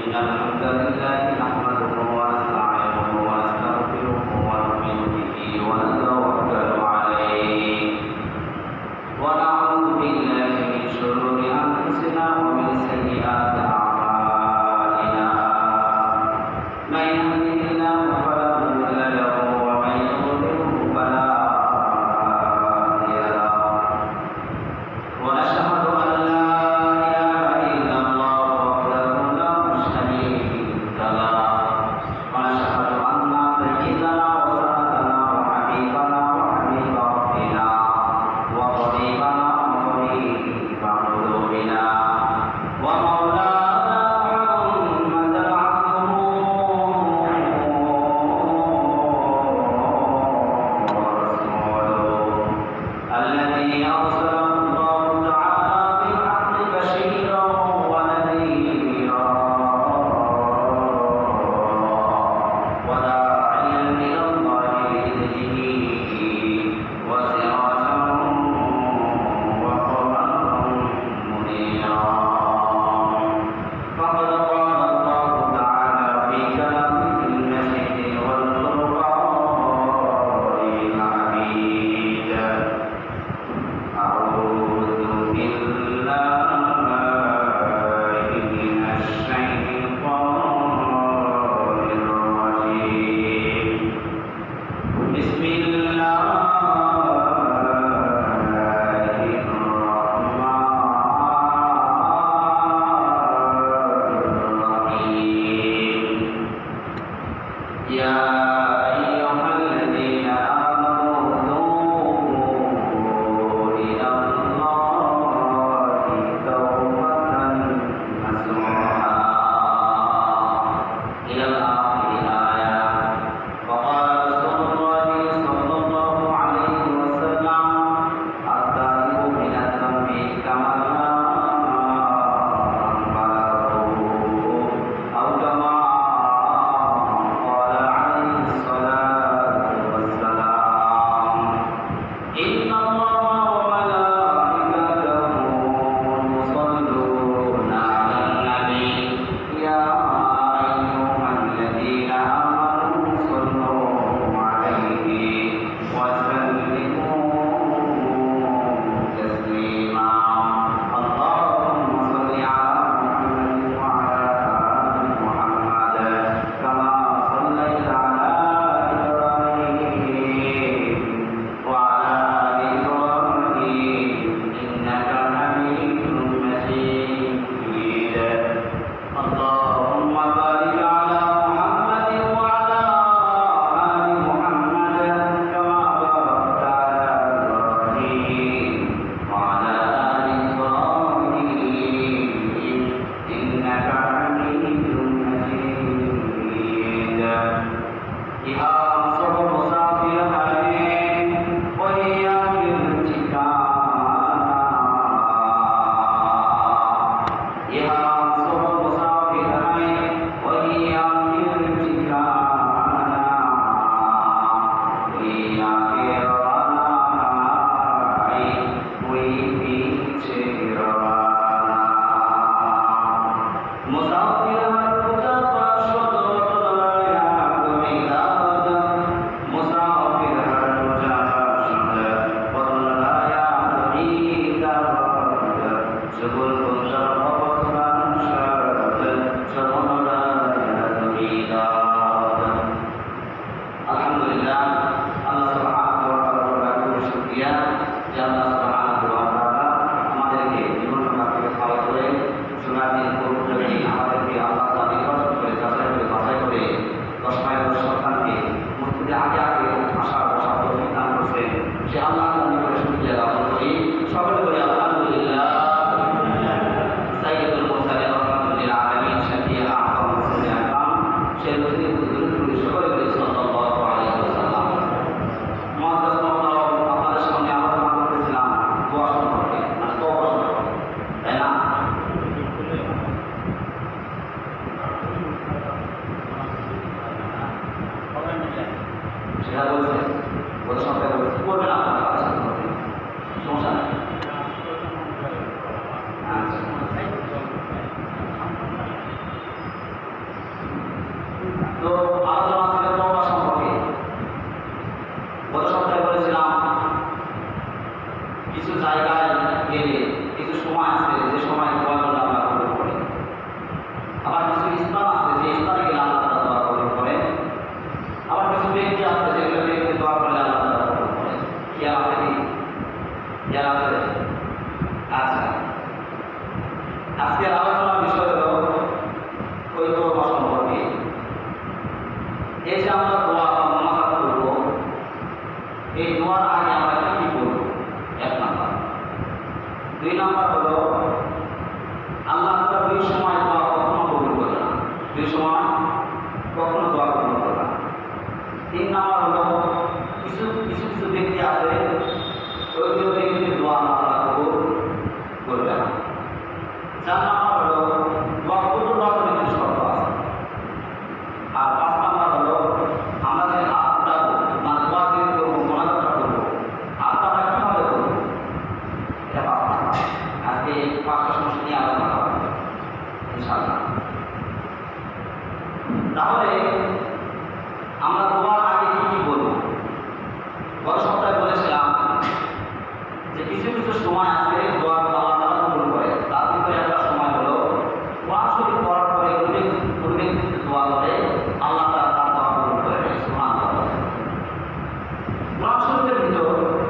إن الحمد لله نحمده ونستعينه ونستغفره ونؤمن به ونتوكل عليه ونعوذ بالله من شرور أنفسنا ومن سيئات أعمالنا من يهده الله فلا مضل له ومن يضلله فلا هادي له ونشهد أن لا إله إلا الله وحده لا شريك তো আলোচনা ছিল তওবা সম্পর্কে। গত সপ্তাহে বলেছিলাম কিছু জায়গায় গেলে কিছু সময় আছে যে সময় দোয়া করলে আল্লাহ কবুল করে, আবার কিছু স্থান আছে যে স্থানে গেলে আল্লাহ তাআলা দোয়া কবুল করে, আবার কিছু ব্যক্তি আছে যেগুলো ব্যক্তি দোয়া করলে আল্লাহ তাআলা কবুল করে। খেয়াল আছে কি? খেয়াল আছে? আচ্ছা, আজকের আলোচনার বিষয় হলো ওই দোয়া সম্পর্কে। এই যে আমরা দোয়া বা মোনাজাত করব, এই দোয়ার আগে আমরা কি কি করব? 1 নাম্বার। 2 নাম্বার হলো আল্লাহ তাআলা দুই সময় দোয়া কখনো কবুল করে না, দুই সময় কখনো দোয়া কবুল করে না। 3 নাম্বার হলো কিছু কিছু কিছু ব্যক্তি আছে ওইগুলো ব্যক্তির দোয়া আল্লাহ তাআলা কবুল করবে না। 4 নাম্বার হলো দোয়া কবুল হওয়ার জন্য কিছু শর্ত আছে। আর 5 নাম্বার হলো আমরা যে হাতটা মানে দোয়া যে করবো, মোনাজাতটা করবো, হাতটা আমরা কিভাবে করবো, এটা 5 নাম্বার। আজকে এই 5টা সমস্যা নিয়ে আলোচনা করা হবে ইনশাআল্লাহ। তাহলে আমরা দোয়ার আগে কি কি বলবো? গত সপ্তাহে বলেছিলাম যে কিছু কিছু সময় আছে দোয়া আল্লাহ তাআলা কবুল করে। তার ভিতরে একটা সময় হলো কোরআন শরীফ পড়ার পরে কোনো ব্যক্তি দোয়া করে আল্লাহ তাআলা তার দোয়া কবুল করে নেয়। সুবহানাল্লাহ। কোরআন শরীফের ভিতর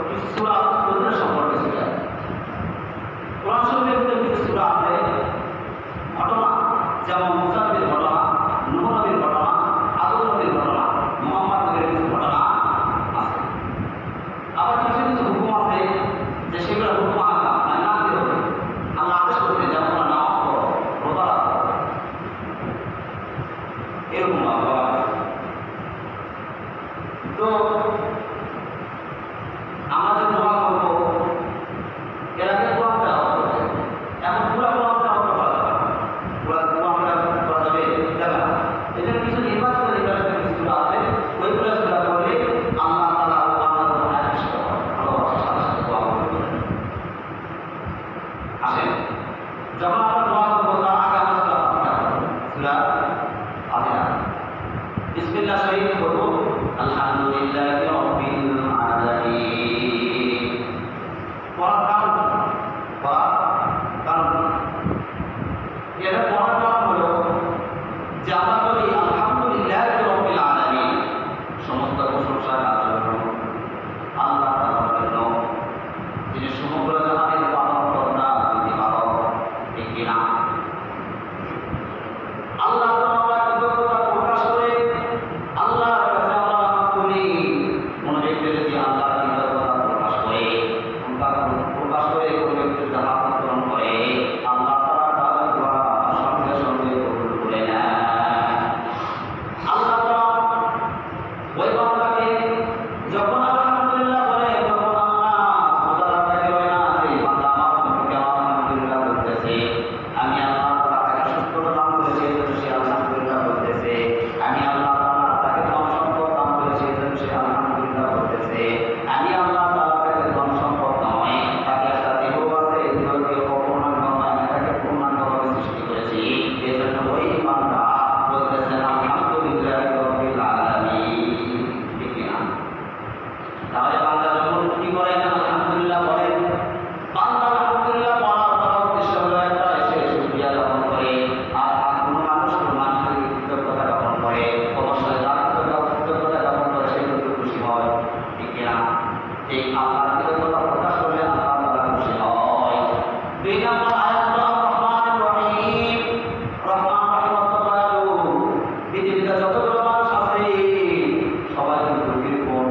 কিছু সূরা আছে ওদের সম্পর্কে ছিল। কোরআন শরীফের ভিতর কিছু সূরা আছে ঘটনা, যেমন মুসা নবীর ঘটনা, নূহ নবীর ঘটনা, আদম নবীর ঘটনা, মুহাম্মদ নবীর কিছু ঘটনা আছে। আবার কিছু কিছু হুকুম আছে যে সেগুলো হুকুম আহকাম মানে মানতে হবে, আল্লাহ আদেশ করতে, যেমন তোমরা নামাজ পড়ো, রোজা রাখো, এরকম বলা আছে। তো আমরা যে দোয়া করবো এর আগে কোরআন তেলাওয়াত করতে হবে। এখন পুরা কোরআন তেলাওয়াত করা যাবে না, পুরা কোরআন তেলাওয়াত করা যাবে না। এজন্য কিছু নির্বাচিত কিছু সূরা আছে, ওইগুলো সূরা করলে আল্লাহ তাআলা আল্লাহর উপর আকৃষ্ট হয়, ভালোবাসার সাথে সাথে দোয়া করতে হবে। আসেন, যখন আমরা দোয়া করবো তার আগে আমরা সূরা ফাতিহা পড়ব। সূরা ফাতিহা বিসমিল্লাহ শরীফ পড়ব। আলহামদুলিল্লাহি রাব্বিল আলামিন। পড়ার কারণ এটা পড়ার কারণ হলো যে আমরা বলি আলহামদুলিল্লাহি রাব্বিল আলামিন, সমস্ত প্রশংসা তার জন্য, আল্লাহ তাআলার জন্য, যিনি সমগ্র জাহানের পালনকর্তা, তিনি পালক, ঠিক কিনা? আল্লাহ তাআলা কৃতজ্ঞতা প্রকাশ করে আল্লাহর কাছে আমরা হাত তুলি। কোন ব্যক্তি যদি আল্লাহর কৃতজ্ঞতা প্রকাশ করে কোন ব্যক্তি যদি হাত উত্তোলন করে, আল্লাহ তাআলা তার দোয়া সঙ্গে সঙ্গে কবুল করে নেয়। আল্লাহ তাআলা ওই বান্দাকে যখন আলহামদুলিল্লাহ বলে তখন আল্লাহ সুবহানাহু তাকে হয় না যে বান্দা আমার সম্পর্কে আলহামদুলিল্লাহ বলতেছে, আমি আল্লাহ তাআলা তাকে সুস্থতা দান করেছি এজন্য সে আলহামদুলিল্লাহ বলতেছে, আমি আল্লাহ তাআলা তাকে ধন সম্পদ দান করেছি এজন্য সে আলহামদুলিল্লাহ বলতেছে, আমি আল্লাহ তাআলা তাকে ধন সম্পদ নয়, তাকে একটা দেহ আছে, দেহকে অপূর্ণাঙ্গ নয়, আমি তাকে পূর্ণাঙ্গভাবে সৃষ্টি করেছি, এজন্য ওই বান্দা বলতেছেন আলহামদুলিল্লাহি রাব্বিল আলামিন। ঠিক না? তাহলে বান্দা যখন কি করেন আলহামদুলিল্লাহ বলেন, বান্দা আলহামদুলিল্লাহ বলার তার উদ্দেশ্য হলো একটা, সে শুকরিয়া জ্ঞাপন করে। আর কোনো মানুষের কৃতজ্ঞতা জ্ঞাপন করে, অবশ্যই যার কৃতজ্ঞতা জ্ঞাপন করে সে কিন্তু খুশি হয়। ঠিক না? এই আল্লাহর কৃতজ্ঞতা প্রকাশ করলে আল্লাহ তাআলা খুশি হয়। 2 নম্বর আয়াত হলো আর-রহমানুর রহিম। রহমান রহিম অর্থ দয়ালু। পৃথিবীতে যতগুলো মানুষ আছে সবাই কিন্তু এরকম,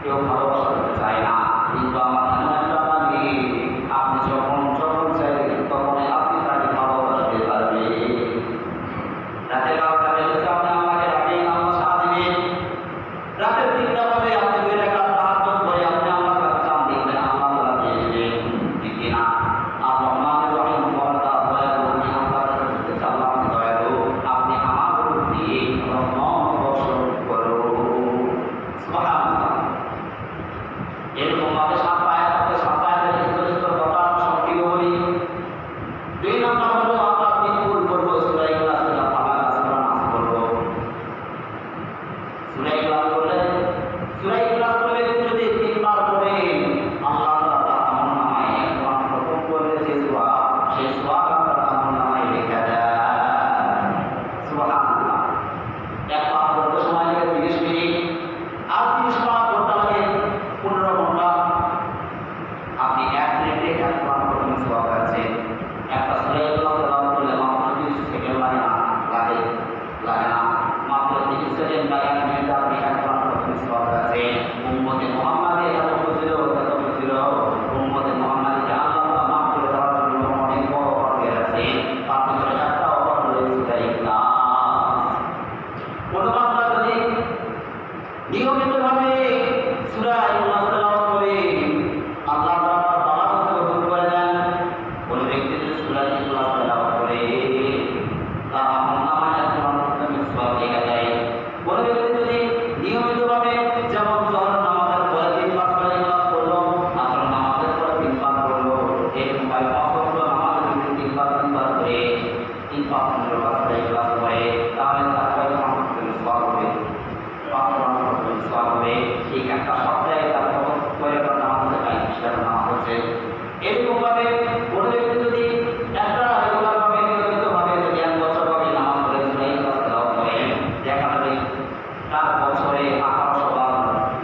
কেউ ভালোবাসা করতে চায় না, কিন্তু আমার এমন একটা মালিক, আপনি যখন চাইবেন তখনই আপনি তাকে ভালোবাসতে পারবেন। রাতে 12টা বেজেছে, আপনি আল্লাহকে ডাকেন, আল্লাহ সাড়া দিবেন। রাতের 3টা বাজে আপনি 2 রাকাত তাহাজ্জুদ পড়ে আপনি আল্লাহর কাছে চান, দেখবেন আল্লাহ তাআলা দিয়ে দিবেন। ঠিক কিনা? আর রহমানুর রহিম বলতা দয়ালু, আমি আল্লাহর কাছে বলতেছি আল্লাহ আপনি দয়ালু, আপনি আমার উপর দিয়ে রহমত বর্ষণ করুন। সুবহানাল্লাহ। এরকম ভাবে 7 আয়াত আছে, 7 আয়াতের স্তর স্তর কথা সবকিছু বলি। 2 নম্বর হলো আমরা তিনপুর করব সূরা ইখলাস, সূরা ফালাক, সূরা লাগে লাগে না, মাত্র 30 সেকেন্ড বা 1 মিনিট আপনি এক ঘন্টা মিস আছে। উম্মতে মুহাম্মাদের এত ছিল উম্মতে মুহাম্মাদকে আল্লাহ তাআলা মাফ করে দেওয়ার জন্য অনেক বড় অফার আছে। তার ভিতরে একটা অফার রয়েছে সূরা ইখলাস। কোন বান্দা যদি নিয়মিতভাবে সূরা ইখলাস তেলাওয়াত করে আল্লাহ তাআলা তার বালাকে দূর করে দেন। কোন ব্যক্তি যদি সূরা ইখলাস তেলাওয়াত করে তার আমলনামায় একটা মিসওয়াক লেখা যায়। কোন ব্যক্তি যদি নিয়মিতভাবে যেমন যোহর নামাজের পরে 3 পাঁচ করে ইখলাস পড়লো, আসর নামাজের পরে 3 পাঁচ পড়লো, এরকম ভাবে 5 ওয়াক্ত নামাজের ভিতরে 3 পাঁচ করে 3 পাঁচ পাঁচ করে ইখলাস পড়ে, তাহলে তার কয়টা মিসওয়াক হবে? 5 মিসওয়াক হবে। ঠিক একটা সপ্তাহে তার কয়টা নামাজ হয়? 20টা নামাজ হচ্ছে। এরকম ভাবে কোন ব্যক্তি যদি একটা রেগুলার ভাবে নিয়মিতভাবে যদি 1 বছর ভাবে নামাজ পড়ে সূরা ইখলাস তেলাওয়াত করে, দেখা যাবে তার বছরে 1800 বার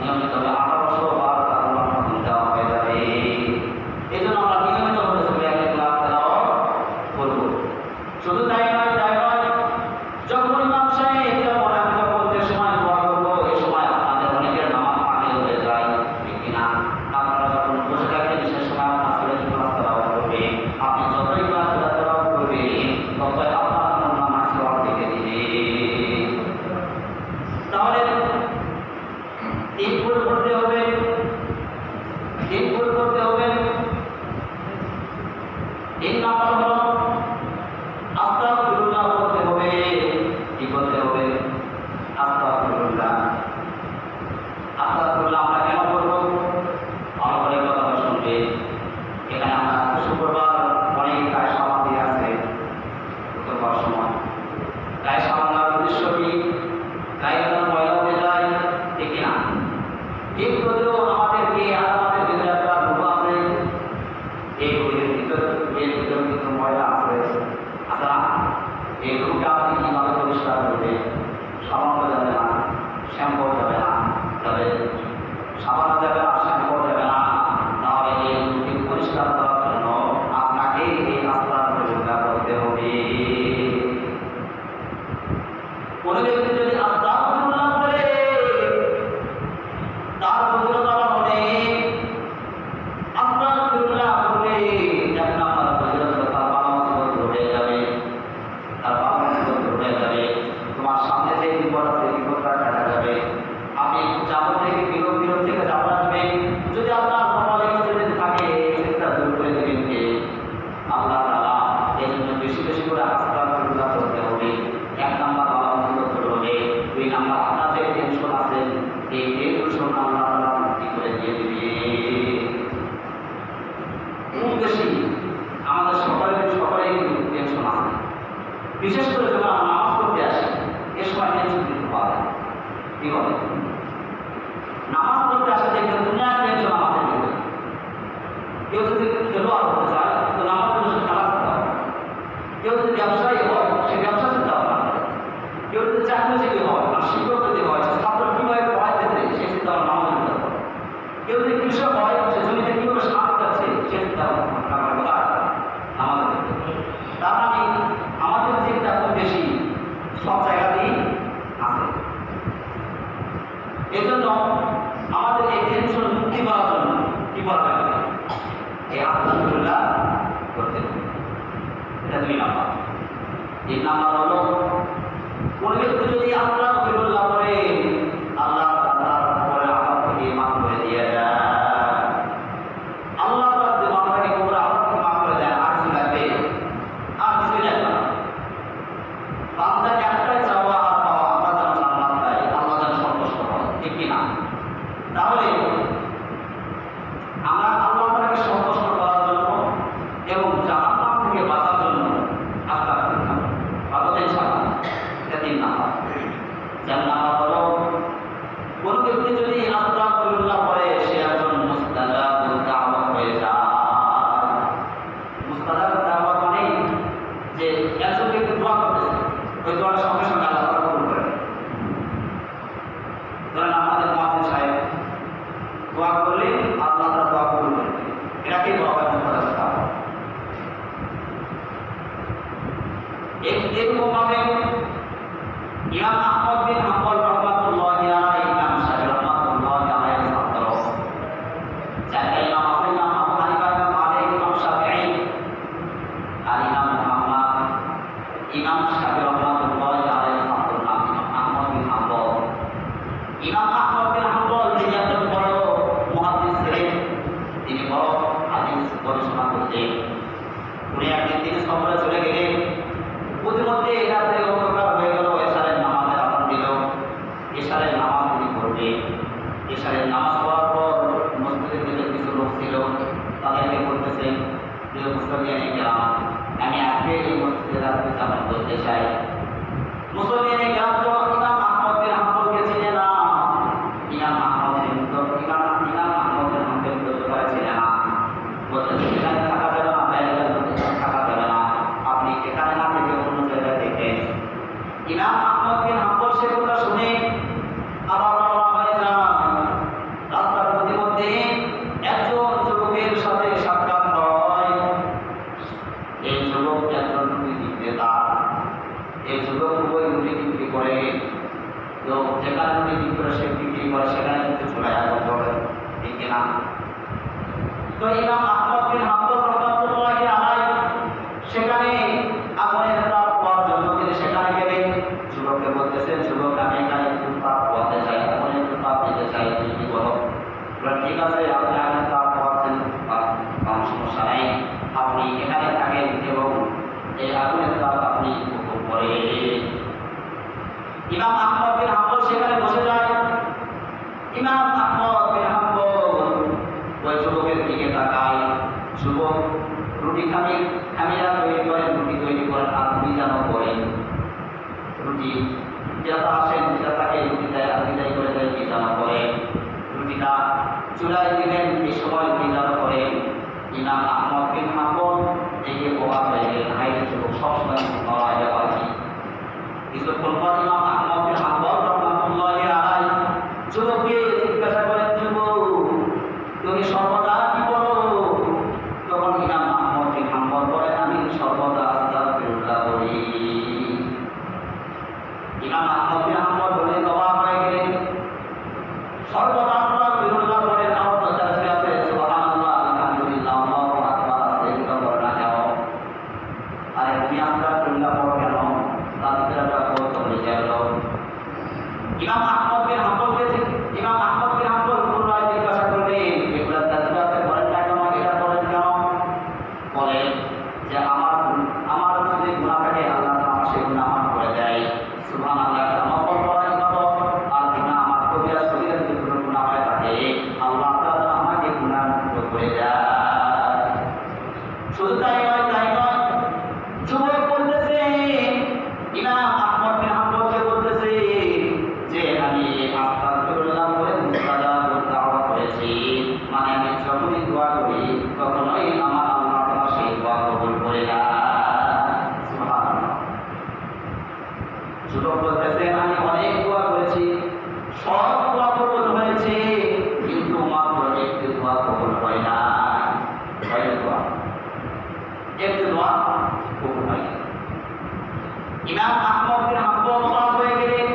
নিয়মিতভাবে 1800 বার তার নামাজ দেওয়া হয়ে যাবে। এজন্য আমরা নিয়মিতভাবে সূরা ইখলাস তেলাওয়াত করব। শুধু তাই নয়, যখন ইমাম সাহেব যেমন একটা বলতে সময় দোয়া করবো, এই সময় আপনাদের অনেকের নামাজ পানিল হয়ে যায়, ঠিক কিনা? আপনারা যখন বসে থাকবেন সে সময় আপনার সূরা ইখলাস তেলাওয়াত করবে। আপনি যতই ইখলাস তেলাওয়াত করবেন ততই আপনার নামাজ সওয়াব থেকে দিবে। তাহলে 3 ফুল করতে হবে, 3 ফুল করতে হবে। 3 নাম্বার হলো আস্তাগফিরুল্লাহ বলতে হবে। কি বলতে হবে? আস্তাগফিরুল্লাহ। আস্তাগফিরুল্লাহ আমরা কেন করবো? ভালো করে কথা শুনবে। এখানে আমরা আজকে শুক্রবার অনেক গায়ে সাবান দিয়ে আছে শুক্রবার সময়। গায়ে সাবান দেওয়ার উদ্দেশ্য কি? গায়ে যেন ময়লা উঠে যায়, ঠিক না? ঠিক যদিও আমাদের ভিতরে একটা রূপ আছে, এই রূপের ভিতরে কিন্তু ময়লা আছে। আচ্ছা, এই রূপটা আপনি কিভাবে পরিষ্কার করবেন? সাবান যাবে না, শ্যাম্পু যাবে না, তবে সাবান যাবে না, শ্যাম্পু যাবে না। তাহলে এই রূপটি পরিষ্কার করার জন্য আপনাকে এই আস্তাগফিরুল্লাহ করতে হবে। কোন ব্যক্তি যদি আস্তাগফিরুল্লাহ করে তার ফজিলত আবার অনেক। আস্তাগফিরুল্লাহ করলে এক নাম্বার ফজিলত তার বাবা মুসিবত দূর হয়ে যাবে, তার বাবা মুসিবত দূর হয়ে যাবে। তোমার সামনে যে বিপদ আছে বিপদটা কাটা যাবে। আপনি জাবর থেকে বিরোধ থেকে জাবর আসবে। যদি আপনার কপালে অ্যাক্সিডেন্ট থাকে সেটা দূর করে দেবেন কে? আল্লাহ তাআলা। এই জন্য বেশি বেশি করে আস্তাগফিরুল্লাহ করতে হবে। 1 নাম্বার বাবা মুসিবত দূর হবে। 2 নাম্বার আপনার যে টেনশন আছে এই টেনশন আল্লাহ তাআলা মুক্তি করে দিয়ে দিবে। খুব বেশি আমাদের সকলেই কিন্তু টেনশন আছে। বিশেষ করে যখন আমরা নামাজ পড়তে আসি এ সময় টেনশন কিন্তু পাওয়া যায়। কি বলে? নামাজ পড়তে আসলে দেখবেন দুনিয়ার টেনশন আমাদের ভিতরে। কেউ যদি খেলোয়াড় হতে চায় তো নামাজ পড়লে সে খেলা শিখতে হবে। কেউ যদি ব্যবসায়ী হয় সে ব্যবসা শিখতে হবে। কেউ যদি চাকরিজীবী হয় আর শিক্ষক যদি হয় সে ছাত্র কীভাবে পড়াইতেছে সে চিন্তা ভাবনা নামাজ পড়তে হবে। কেউ যদি কৃষক হয় সে জমিতে কীভাবে সার দিচ্ছে সে চিন্তা ভাবনা নামাজ পড়তে হবে। তার মানে আমাদের চিন্তা খুব বেশি সব জায়গাতেই আছে। এজন্য আমাদের এই টেনশন মুক্তি পাওয়ার জন্য কি করা লাগবে? এই আস্তাগফিরুল্লাহ করতে হবে। এটা 2 নাম্বার। 3 নাম্বার হলো কোন ব্যক্তি যদি আস্তাগফিরুল্লাহ করে আল্লাহ তাআলার পরে আযাব থেকে মাফ করে দিয়ে দেয়। আল্লাহ তাআলা যদি বান্দাকে পুরো আযাব থেকে মাফ করে দেয় আর কিছু লাগবে? আর কিছু লাগবে না। বান্দা একটাই চাওয়া আর পাওয়া, আমরা যেন জান্নাত পাই, আল্লাহ যেন সন্তুষ্ট হয়, ঠিক কি না? তাহলে আমরা আল্লাহ তাআলাকে সন্তুষ্ট করার জন্য এবং জাহান্নাম থেকে বাঁচার জন্য আস্তাগফিরুল্লাহ কতদিন ইনশাআল্লাহ? এটা 3 নাম্বার। 4 নাম্বার হলো কোন ব্যক্তি যদি আস্তাগফিরুল্লাহ করে সে একজন মুস্তাজাবুদ দাওয়াত হয়ে যায়। মুস্তাজাবুদ দাওয়াত মানে যে একজন ব্যক্তি দোয়া করতেছে, ওই দোয়ার সঙ্গে সঙ্গে আল্লাহ তাআলা কবুল করে। ধরেন আমাদের মুয়াজ্জিন সাহেব দোয়া করলে আল্লাহ তাআলা দোয়া কবুল করে। এটাকেই বলা হয় মুস্তাজাবুদ দাওয়াত। এরকমভাবে ইমাম শাফি রাহমাতুল্লাহি আলাইহির ছাত্র নাম ইমাম আহমদ বিন হাম্বল। ইমাম আহমদ বিন হাম্বল তিনি একজন বড় মুহাদ্দিস ছিলেন, তিনি বড় হাদিস গবেষণা করতেন। উনি একদিন তিনি সফরে চলে গেলেন, প্রতিমধ্যে রাতে অন্ধকার হয়ে গেল, এশারের নামাজের আযান দিল। এশারের নামাজ তিনি পড়বেন। এশারের নামাজ পড়ার পর মসজিদের ভিতরে কিছু লোক ছিল, তাদেরকে বলতেছেন যে মুসল্লিয়ানে কেরাম, আমি আজকে এই মসজিদে রাতে জামাত করতে চাই। মুসল্লিয়ানে কেরাম তো ইমাম আহমদ বিন হাম্বলকে চিনে না, ইমাম আহমদ বিন হাম্বলকে চিনে না। বলতেছে এখানে থাকা যাবে না, থাকা যাবে না, আপনি এখানে না থেকে অন্য জায়গায় দেখেন। ইমাম আহমদ বিন হাম্বল সে কথা শুনে আবার রওনা হয়ে যান। রাস্তার প্রতিমধ্যে একজন যুবকের সাথে সাক্ষাৎ হয়। এই যুবক একজন রুটি বিক্রেতা। এই যুবক খুবই রুটি বিক্রি করে, তো যেখানে রুটি বিক্রি করে সে বিক্রি করে সেখানে কিন্তু চলে আগুন জ্বলে, ঠিক কিনা? তো ইমাম আহমদ বিন হাম্বল রাহমাতুল্লাহি আলাইহি সেখানে আগুনের তাপ পাওয়ার জন্য তিনি সেখানে গেলেন। যুবককে বলতেছেন, যুবক আমি এখানে একটু তাপ পাওয়াতে চাই, আগুনের একটু তাপ দিতে চাই, তুমি কি বলো? ঠিক আছে, আপনি আগুনের তাপ পাওয়াচ্ছেন, কোনো সমস্যা নেই, আপনি এখানে থাকেন এবং এই আগুনের তাপ আপনি উপভোগ করেন। ইমাম আহমদ বিন হাম্বল সেখানে বসে যায়। ইমাম আহমদ বিন হাম্বল ওই যুবকের দিকে তাকায়। যুবক রুটি খামিরা তৈরি করেন, রুটি তৈরি করেন, আর রুটি যেন করেন, রুটি যেটা আসেন যেটা তাকে রুটি দেয় আর বিদায় করে দেয়, কি যেন করেন, রুটিটা চুলায় দিবেন, এই সময় কি যেন করেন। ইমাম আহমদ বিন হাম্বল একে অবাক হয়ে গেলেন, হাইরে যুবক সবসময় নড়ায় ব্যাপার কি? কিছুক্ষণ পর ইমাম আহমদ বিন হাম্বল রাহমাতুল্লাহি আলাইহি যুবককে জিজ্ঞাসা করেন, যুবক তুমি সর্বদা কি করো? তখন ইমাম আহমদ বিন হাম্বল বলেন, আমি সর্বদা আস্তাগফিরুল্লাহ বলি। ইমাম আহমদ বিন হাম্বল বলেন, অবাক হয়ে গেলেন, সর্বদা আস্তাগফিরুল্লাহ বলেন, আমার তো তাসবিহ আছে, সুবহানাল্লাহ, আলহামদুলিল্লাহ, আল্লাহু আকবার আছে, এগুলো করো না কেন? আরে তুমি আস্তাগফিরুল্লাহ পড়ো কেন? তার ভিতরে একটা কৌত হয়ে গেল। ইমাম আহমদ বিন হাম্বলকে ইমাম আহমদ বিন হাম্বল পুনরায় জিজ্ঞাসা করলেন, এগুলো তাসবিহ আছে, করেন না কেন? এটা করেন কেন? বলেন যে আমার যদি গুনাহ থাকে আল্লাহ আমার সেই গুনাহ মাফ করে দেয়। সুবহানাল্লাহ, নফল পড়া ইবাদত, আর গুনাহ আমার কবিরা সগীরা যদি কোনো গুনাহ হয়ে থাকে আল্লাহ তাআলা আমাকে গুনাহ মুক্ত করে দেয়। শুধু তাই নয়, যুবক বলতেছে, ইমাম আহমদ বিন হাম্বলকে বলতেছে যে আমি আস্তাগফিরুল্লাহ বলে মুস্তাজাবুদ দাওয়া করেছি, মানে আমি যখনই দোয়া করি তখনই আমার আল্লাহ তাআলা সেই দোয়া কবুল করে না। সুবহানাল্লাহ। যুবক বলতেছে, আমি অনেক দোয়া করেছি, সব দোয়া কবুল হয়েছে, কিন্তু মাত্র একটি দোয়া কবুল হয় না। কয়টা দোয়া? একটি দোয়া কবুল হয় না। ইমাম আহমদ বিন হাম্বল অবাক হয়ে গেলেন,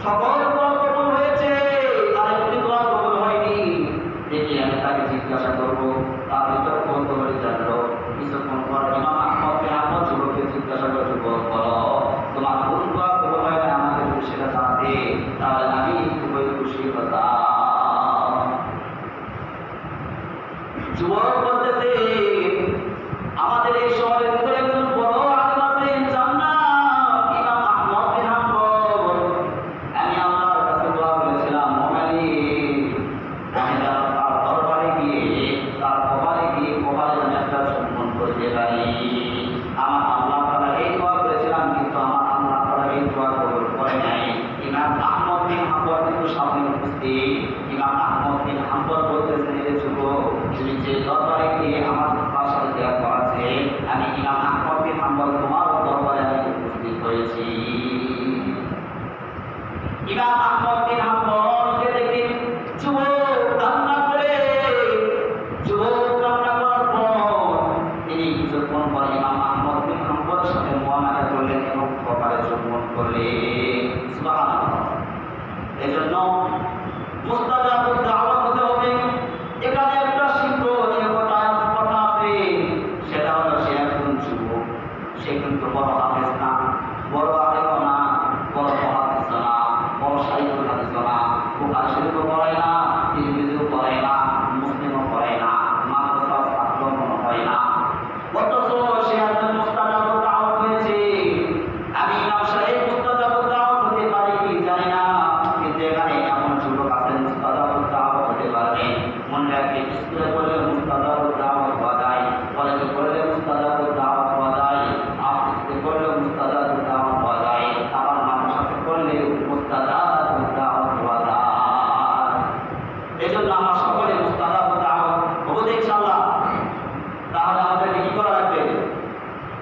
সকল দোয়া কবুল হয়েছে, আর একটি দোয়া কবুল হয়নি। দেখি আমি তাকে জিজ্ঞাসা করবো, তার ভিতর কৌতূহলী জানলো। কিছুক্ষণ পর ইমাম আহমদ বিন হাম্বল যুবককে জিজ্ঞাসা করে, যুবক বলো তোমার কোন দোয়া কবুল হয় না, আমাকে যদি সেটা জানতে তাহলে আমি খুবই খুশি হতাম। যুবক বলতেছে, আমাদের এই শহরের ভিতরে একজন বড় আলেম আছেন, জান্নাত, ইমাম আহমদ বিন হাম্বল। আমি আল্লাহর কাছে দোয়া করেছিলাম, আমি তার দরবারে গিয়ে তার কপালে যেন একটা সম্মান করতে পারি। আমার আল্লাহ তাআলা এই দোয়া করেছিলাম, কিন্তু আমার আল্লাহ তাআলা এই দোয়া কবুল করে নাই। ইমাম আহমদ বিন হাম্বল কিন্তু সামনে উপস্থিত। ইমাম আহমদ বিন হাম্বল বলতেছেন, এই যুবক তুমি যে দরবারে গিয়ে আমার সাথে দেওয়া করাছে, আমি ইমাম আহমদ বিন হাম্বল তোমার দরবারে আমি উপস্থিত হয়েছি। ইমাম আহমদ বিন হাম্বলকে দেখে যুবক কান্না করে, যুবক কান্না করার পর তিনি কিছুক্ষণ পর ইমাম আহমদ বিন হাম্বলের সাথে মুআমালা করলেন এবং কপালে চুম্বন করলেন। সুবহানাল্লাহ। এজন্য মুস্তাজাবুদ দাওয়াত হতে হবে। এখানে একটা শিক্ষণীয় কথা আছে, সেটা হলো সে একজন যুবক, সে কিন্তু বড় হাফেজ না, সমস্যা এই মুস্তাজাবুদ দাওয়াত হতে পারে কি জানি না, কিন্তু এখানে এমন যুবক আছেন মুস্তাজাবুদ দাওয়াত হতে পারবে। মনে রাখবে, স্কুলে পড়লে মুস্তাজাবুদ দাওয়াত হওয়া যায়, কলেজে পড়লে মুস্তাজাবুদ দাওয়াত হওয়া যায়, আফ্রিকাতে পড়লে মুস্তাজাবুদ দাওয়াত হওয়া যায়, আবার মাদ্রাসাতে পড়লে মুস্তাজাবুদ দাওয়াত হওয়া যায়। এজন্য আমরা সকলে মুস্তাজাবুদ দাওয়াত হবো তো ইনশাআল্লাহ। তাহলে আমাদেরকে কি করা লাগবে?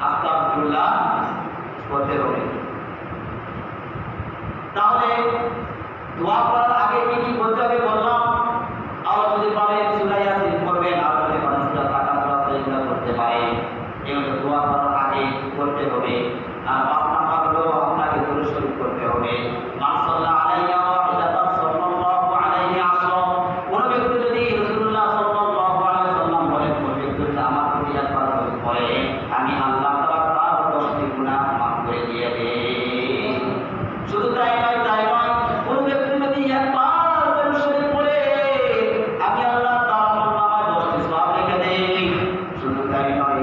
আস্তাগফিরুল্লাহ করতে হবে। তাহলে দোয়া করার আগে কি কি করতে হবে বললাম। আর যদি পারেন সূরা ইয়াসিন পড়বেন, আর যদি পারেন সূরা ফাতিহা সেজদা করতে পারেন। এগুলো দোয়া করার আগে করতে হবে। আর ৫ নাম্বার হলো আপনাকে দুরূদ শরীফ করতে হবে। মান সাল্লা আলাইহি ওয়াহিদাতান সাল্লাল্লাহু আলাইহি আশরা। কোন ব্যক্তি যদি রাসূলুল্লাহ সাল্লাল্লাহু আলাইহি ওয়াসাল্লাম বলেন, কোন ব্যক্তি যদি আমার প্রতি একবার পড়ে, আমি আল্লাহ তাআলা তার 10টি গুনাহ মাফ করে দিয়ে দেই। শুধু তাই নয়, কোন ব্যক্তি যদি একবার দরুদ শরীফ পড়ে, আমি আল্লাহ তাআলা নামায় 10টি সওয়াব লিখে দেই। শুধু তাই নয়,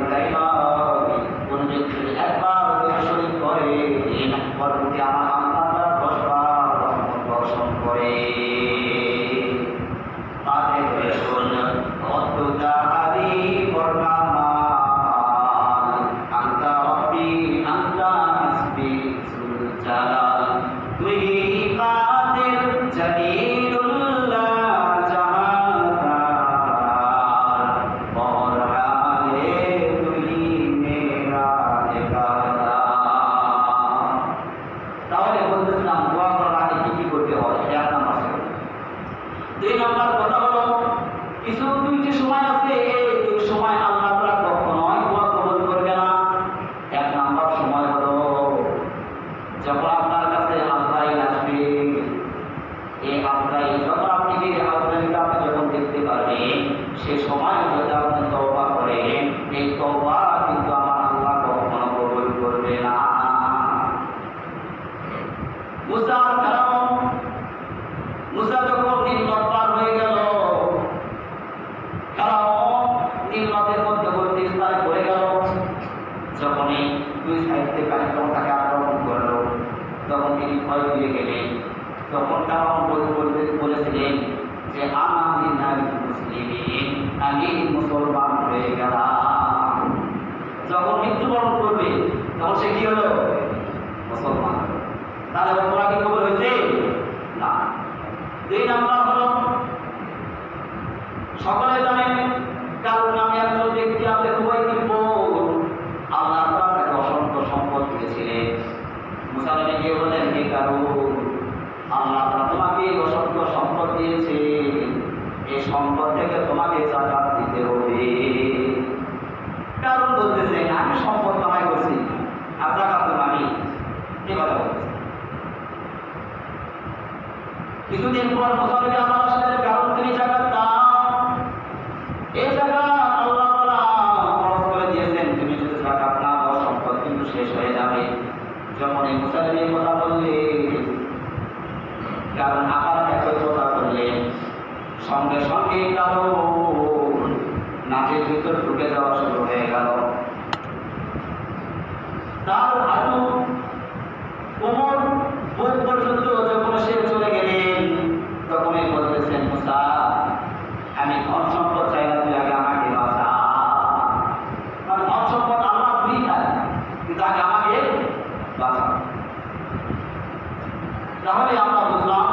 কোন ব্যক্তি যদি একবার দরুদ শরীফ পড়ে, পরবর্তী আমার আল্লাহ তাআলা 10 বার রহমত বর্ষণ করে। তাতে বলুন অদ্দুতা হারি বরকামাল আনতা রব্বি আনতা হাসবি সুল জালাল। তুই কাদের জলিলুল্লাহ জাহাদার, বরহালে তুই মেরা একাদার। তাহলে বলতেছিলাম দোয়া করার আগে কি কি করতে হয়, এক নাম্বার ছিল। 2 নাম্বার কথা হলো, কিছু 2টি সময় আছে, এই 2 সময় আল্লাহ তাআলা কখনোই দোয়া কবুল করবে না। 1 নাম্বার সময় হলো যখন আপনার কাছে আজরাইল আসবে। এই আজরাইল যখন আজরাইলকে আপনি যখন দেখতে পারবেন, সে সময় যদি আপনি তওবা করেন, এই তওবা কিন্তু আমার আল্লাহ কখনো কবুল করবে না। মুসা আর ফেরাউন, মুসা যখন নীল নদ পার হয়ে গেল, ফেরাউন নীল নদের মধ্যবর্তী স্থানে পড়ে গেল। যখনই 2 সাইড থেকে পানি যখন তাকে আক্রমণ করলো, তখন তিনি ভয় পেয়ে গেলেন। তখন ফেরাউন বলেছিলেন যে আনা মিনাল মুসলিমিন, আমি মুসলমান হয়ে গেলাম। যখন মৃত্যুবরণ করবে, তখন সে কি হলো? মুসলমান। তাহলে তোমরা কি কবুল হয়েছে? না। 2 নাম্বার হলো, সকলে জানেন কারণ নামে একজন ব্যক্তি আছে খুবই কৃপণ। আল্লাহ তাআলা তাকে অসংখ্য সম্পদ দিয়েছিলেন। মুসা নবী গিয়ে বললেন, হে কারণ, আল্লাহ তাআলা তোমাকে অসংখ্য সম্পদ দিয়েছে, এই সম্পদ থেকে তোমাকে যাকাত দিতে হবে। কারণ বলতেছে, আমি সম্পদ কামাই করছি, আর যাকাত দেব আমি। এই কথা বলতেছে। কিছুদিন পর মুসা নবী আবার আসলেন, কারণ তিনি যাকাত দাও। এই যাকাত আল্লাহ তাআলা ফরজ করে দিয়েছেন, তুমি যদি যাকাত না দাও সম্পদ কিন্তু শেষ হয়ে যাবে। যখন এই মুসা নবী কথা বললেন, কারণ আবার একই কথা বললেন, সঙ্গে সঙ্গে কারণ নাকের ভিতর ঢুকে যাওয়া শুরু হয়ে গেল। তার হাঁটু কোমর বুক পর্যন্ত যখন সে চলে গেলেন, তখনই বলতেছেন, মুসা আমি ধন সম্পদ চাই না, তুই আগে আমাকে বাঁচা। কারণ ধন সম্পদ আল্লাহ ফ্রি খায়, কিন্তু আগে আমাকে বাঁচা। তাহলে আমরা বুঝলাম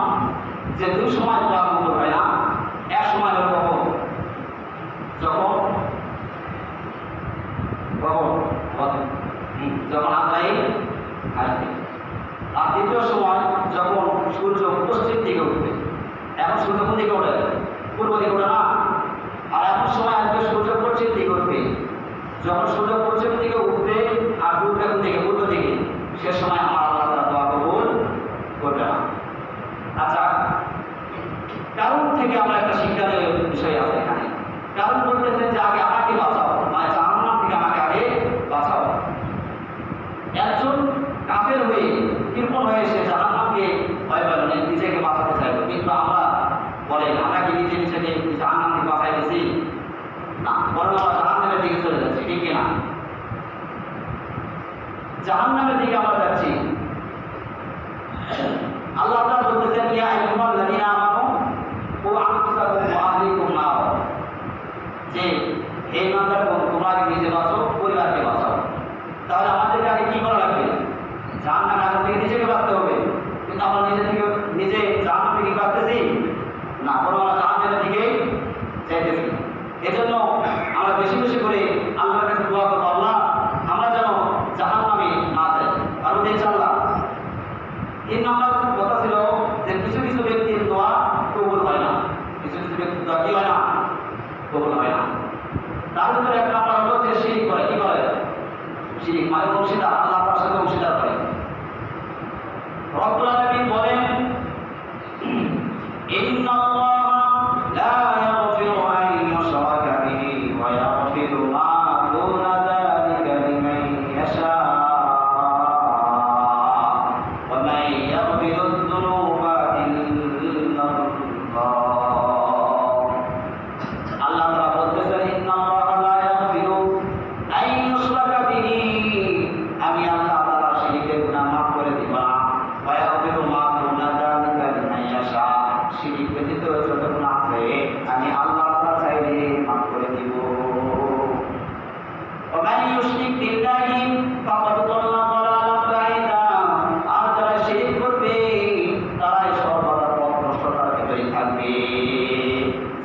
যে 2 সময় দোয়া কবুল হয় না। এক সময় হলো কখন? যখন আজরাইল আসবে। আর 2য় সময় যখন সূর্য পশ্চিম দিকে উঠবে। এখন সূর্য কোন দিকে ওঠে? পূর্ব দিকে ওঠে না। আর এমন সময় আসবে সূর্য পশ্চিম দিকে উঠবে। যখন সূর্য পশ্চিম দিকে উঠবে আর ডুববে কোন দিকে? পূর্ব দিকে। সে সময় আমার আল্লাহ তাআলা দোয়া কবুল করবে না। আচ্ছা, কারণ থেকে আমরা একটা শিক্ষা নেওয়ার বিষয় আছে এখানে। কারণ বলতেছেন যে আগে আমাকে বাঁচাও, মানে জাহান্নাম থেকে আমাকে আগে বাঁচাও। একজন কাফের হয়ে কৃপণ হয়ে সে জাহান্নামকে ভয় পেল, নিজেকে বাঁচাতে চাইল। কিন্তু আমরা বলেন, আমরা কি নিজেকে জাহান্নাম থেকে বাঁচাই দিচ্ছি? না, বরং আমরা জাহান্নামের দিকে চলে যাচ্ছি, ঠিক কিনা? জাহান্নামের দিকে আমরা যাচ্ছি। থেকে নিজেকে বাঁচতে হবে, কিন্তু আমরা নিজে জাহান্নাম থেকে বাঁচতেছি না, বরং আমরা জাহান্নামের দিকে চাইতেছি। এজন্য আমরা বেশি বেশি করে আল্লাহর কাছে দোয়া করবো, আল্লাহ আমরা যেন জাহান্নামে না যাই। কারণ ইনশাআল্লাহ 3 নম্বর কথা ছিল যে কিছু কিছু ব্যক্তির দোয়া কবুল হয় না, কিছু কিছু ব্যক্তির দোয়া কি হয় না, কবুল হয় না। তার ভিতরে 1 নম্বর হলো যে শিরিক করে, কি করে, শিরিক মানে অংশীদার, আল্লাহ তার সাথে অংশীদার করে। রব্বুল আলামিন বলেন ইন্নাল্লাহা লা ইয়াগফিরু আন ইউশরাকা বিহি ওয়া ইয়াগফিরু মা দুনা যালিকা লিমান ইয়াশা ওয়া মান ইয়াগফিরু যুনুবা ইল্লাল্লাহ। আল্লাহ তাআলা বলতেছেন ইন্নাল্লাহা লা ইয়াগফিরু আন ইউশরাকা বিহি, আমি আল্লাহ তাআলা শিরকের গুনাহ মাফ করে দিব না, ওয়া ইয়াগফিরু মা দুনা যালিকা লিমান ইয়াশা, শিরিক ব্যতীত যত গুনাহ আছে আমি আল্লাহ তাআলা চাইলে মাফ করে দিব। ওয়া মান ইউশরিক বিল্লাহি ফাকাদ দাল্লা দালালান বাঈদা, আর যারা শিরিক করবে তারাই সর্বদা পথভ্রষ্টতার ভিতরে থাকবে,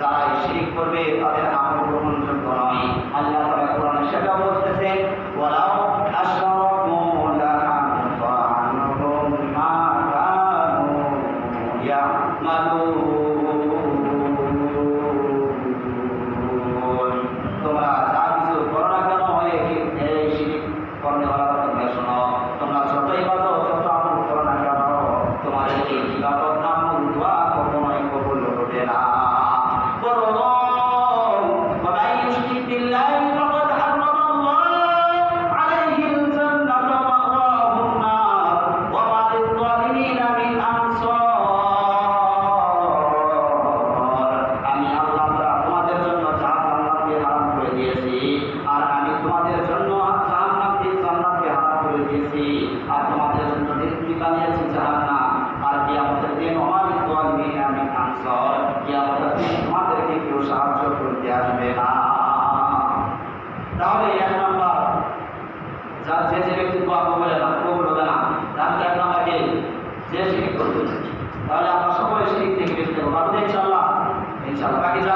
যারা শিরিক করবে তাদের আমল গ্রহণযোগ্য নয়। আল্লাহ তাআলা কোরআনে সেটা বলতেছেন ওয়ালাউ আশরাকু লাহাবিতা আনহুম মা কানু ইয়ামালুন। তোমরা যা কিছু করো না কেন এই শিরিক করনেওয়ালা তোমরা শোনো, তোমরা যত ইবাদত যত আমল করো না কেন তোমাদের এই ইবাদত আমল দোয়া কখনোই কবুল হবে না। বরং ওয়া মান ইউশরিক বিল্লাহি ফাকাদ হারামাল্লাহু আলাইহিল জান্নাতা ওয়া মাওয়াহুন নার ওয়া মা লিয-যালিমিনা মিন আনসার। আমি আল্লাহ তাআলা তোমাদের জন্য জান্নাতকে হারাম করে দিয়েছি, আর আমি তোমাদের জন্য জান্নাতকে হারাম করে দিয়েছি, আর তোমাদের জন্য নির্মিত বানিয়েছি জাহান্নাম। আর কিয়ামতের দিন ওয়া মা লিয-যালিমিনা মিন আনসার, কিয়ামতের দিন তোমাদেরকে কেউ সাহায্য করতে আসবে না। তাহলে 1 নম্বর যে ব্যক্তি দোয়া কবুল হবে না, তার 1 নম্বর কে, যে শিরিক করবে। তাহলে আমরা সকলে শিরিক থেকে বেঁচে যাবো, ইনশাআল্লাহ। বাকি যা